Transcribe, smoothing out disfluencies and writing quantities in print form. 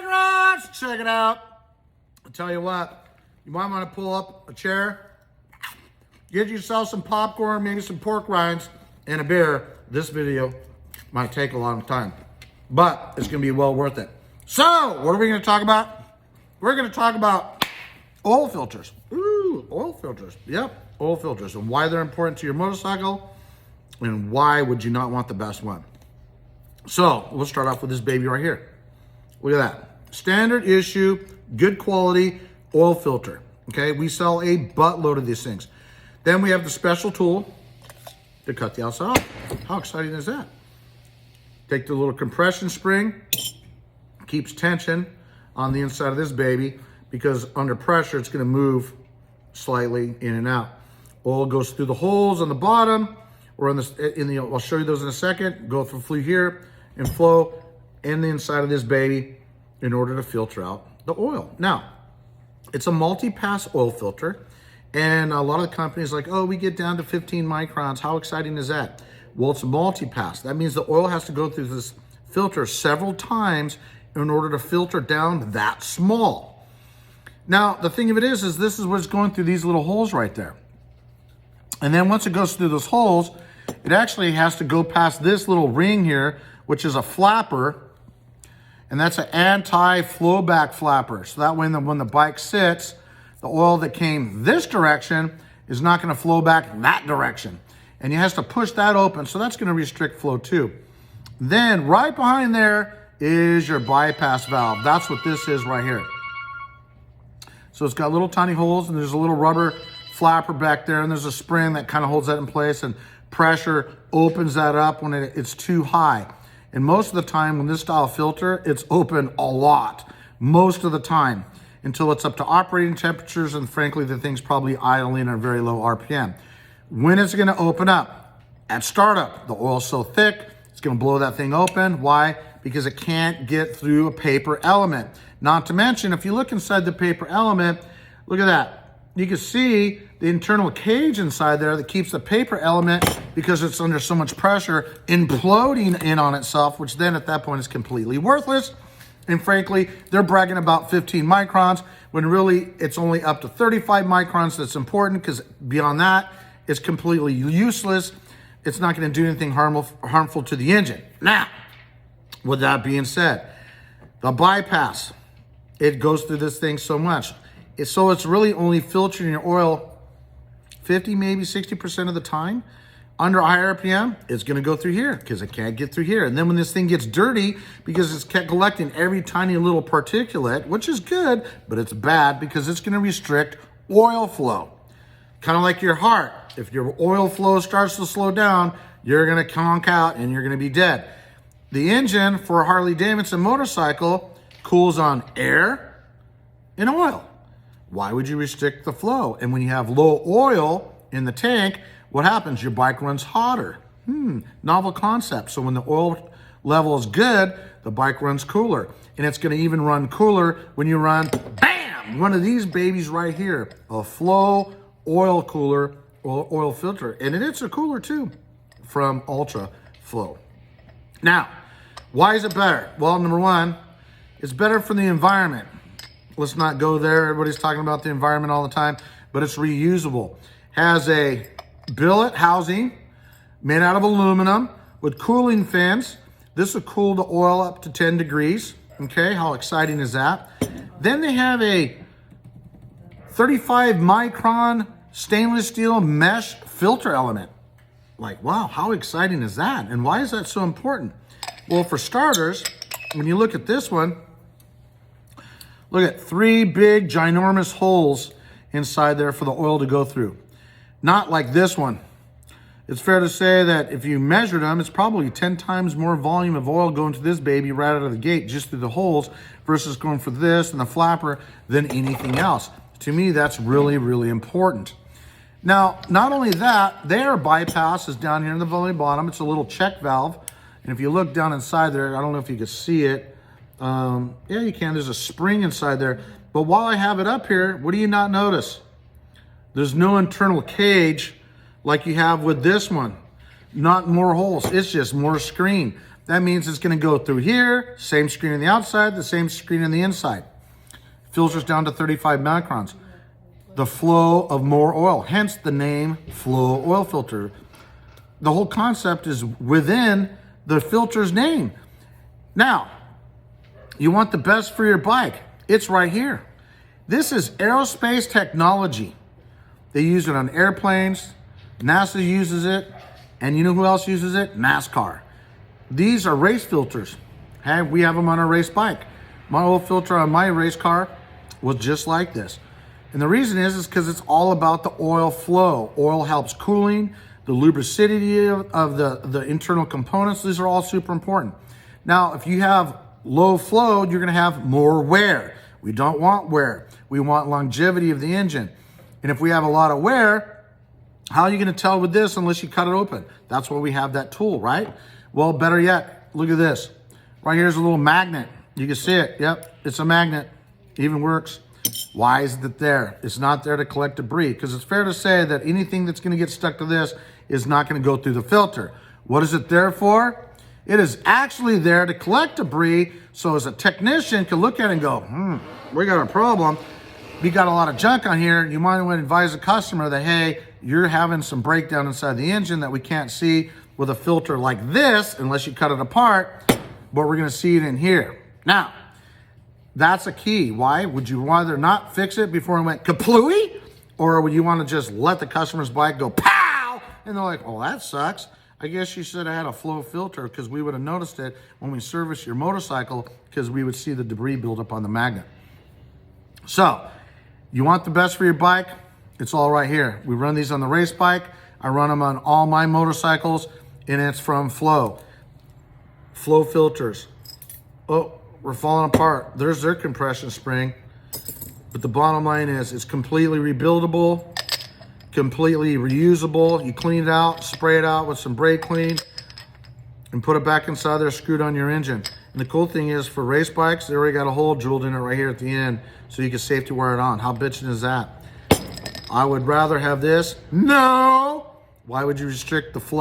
Micron, check it out. I'll tell you what, you might want to pull up a chair, get yourself some popcorn, maybe some pork rinds, and a beer. This video might take a long time, but it's going to be well worth it. So, what are we going to talk about? We're going to talk about oil filters. Ooh, oil filters. Yep, oil filters, and why they're important to your motorcycle, and why would you not want the best one. So, we'll start off with this baby right here. Look at that. Standard issue, good quality oil filter. Okay, we sell a buttload of these things. Then we have the special tool to cut the outside off. How exciting is that? Take the little compression spring, keeps tension on the inside of this baby, because under pressure it's going to move slightly in and out. Oil goes through the holes on the bottom, or I'll show you those in a second. Go through here and flow in the inside of this baby in order to filter out the oil. Now, it's a multi-pass oil filter, and a lot of the companies like, oh, we get down to 15 microns. How exciting is that? Well, it's a multi-pass. That means the oil has to go through this filter several times in order to filter down that small. Now, the thing of it is this is what's going through these little holes right there. And then once it goes through those holes, it actually has to go past this little ring here, which is a flapper, and that's an anti-flow back flapper. So that way when the bike sits, the oil that came this direction is not going to flow back that direction. And you have to push that open, so that's going to restrict flow too. Then right behind there is your bypass valve. That's what this is right here. So it's got little tiny holes, and there's a little rubber flapper back there, and there's a spring that kind of holds that in place, and pressure opens that up when it's too high. And most of the time when this style filter, it's open a lot, most of the time, until it's up to operating temperatures, and frankly, the thing's probably idling at a very low RPM. When it's gonna open up? At startup. The oil's so thick, it's gonna blow that thing open. Why? Because it can't get through a paper element. Not to mention, if you look inside the paper element, look at that. You can see the internal cage inside there that keeps the paper element, because it's under so much pressure, imploding in on itself, which then at that point is completely worthless. And frankly, they're bragging about 15 microns, when really it's only up to 35 microns that's important, because beyond that, it's completely useless. It's not going to do anything harmful to the engine. Now, with that being said, the bypass, it goes through this thing so much. So it's really only filtering your oil 50, maybe 60% of the time. Under high RPM, it's going to go through here because it can't get through here. And then when this thing gets dirty, because it's kept collecting every tiny little particulate, which is good, but it's bad because it's going to restrict oil flow. Kind of like your heart. If your oil flow starts to slow down, you're going to conk out and you're going to be dead. The engine for a Harley Davidson motorcycle cools on air and oil. Why would you restrict the flow? And when you have low oil in the tank, what happens? Your bike runs hotter. Novel concept. So when the oil level is good, the bike runs cooler. And it's going to even run cooler when you run, bam, one of these babies right here, a Flo oil cooler, oil filter. And it's a cooler too from Ultra Flo. Now, why is it better? Well, number one, it's better for the environment. Let's not go there. Everybody's talking about the environment all the time, but it's reusable. Has a billet housing made out of aluminum with cooling fins. This will cool the oil up to 10 degrees. Okay, how exciting is that? Then they have a 35 micron stainless steel mesh filter element. Like, wow, how exciting is that? And why is that so important? Well, for starters, when you look at this one, look at 3 big, ginormous holes inside there for the oil to go through. Not like this one. It's fair to say that if you measured them, it's probably 10 times more volume of oil going to this baby right out of the gate, just through the holes, versus going for this and the flapper than anything else. To me, that's really, really important. Now, not only that, their bypass is down here in the very bottom. It's a little check valve. And if you look down inside there, I don't know if you can see it. Yeah, you can. There's a spring inside there. But while I have it up here, what do you not notice? There's no internal cage like you have with this one. Not more holes. It's just more screen. That means it's going to go through here, same screen on the outside, the same screen on the inside. Filters down to 35 microns. The flow of more oil, hence the name Flo oil filter. The whole concept is within the filter's name. Now, you want the best for your bike. It's right here. This is aerospace technology. They use it on airplanes. NASA uses it. And you know who else uses it? NASCAR. These are race filters. Hey, we have them on our race bike. My oil filter on my race car was just like this. And the reason is because it's all about the oil flow. Oil helps cooling, the lubricity of the internal components. These are all super important. Now, if you have low flow, you're gonna have more wear. We don't want wear. We want longevity of the engine. And if we have a lot of wear, how are you gonna tell with this unless you cut it open? That's why we have that tool, right? Well, better yet, look at this. Right here's a little magnet. You can see it, yep, it's a magnet, even works. Why is it there? It's not there to collect debris, because it's fair to say that anything that's gonna get stuck to this is not gonna go through the filter. What is it there for? It is actually there to collect debris, so as a technician can look at it and go, we got a problem. We got a lot of junk on here. You might want to advise the customer that, hey, you're having some breakdown inside the engine that we can't see with a filter like this, unless you cut it apart, but we're gonna see it in here. Now, that's a key. Why? Would you rather not fix it before it went kaplooey? Or would you want to just let the customer's bike go pow? And they're like, oh, that sucks. I guess you should have had a Flo filter, because we would have noticed it when we serviced your motorcycle, because we would see the debris build up on the magnet. So, you want the best for your bike? It's all right here. We run these on the race bike. I run them on all my motorcycles, and it's from Flo. Flo filters. Oh, we're falling apart. There's their compression spring. But the bottom line is it's completely rebuildable, completely reusable. You clean it out, spray it out with some brake clean, and put it back inside there, screwed on your engine. And the cool thing is, for race bikes, they already got a hole drilled in it right here at the end, so you can safety wire it on. How bitchin' is that? I would rather have this. No! Why would you restrict the flow?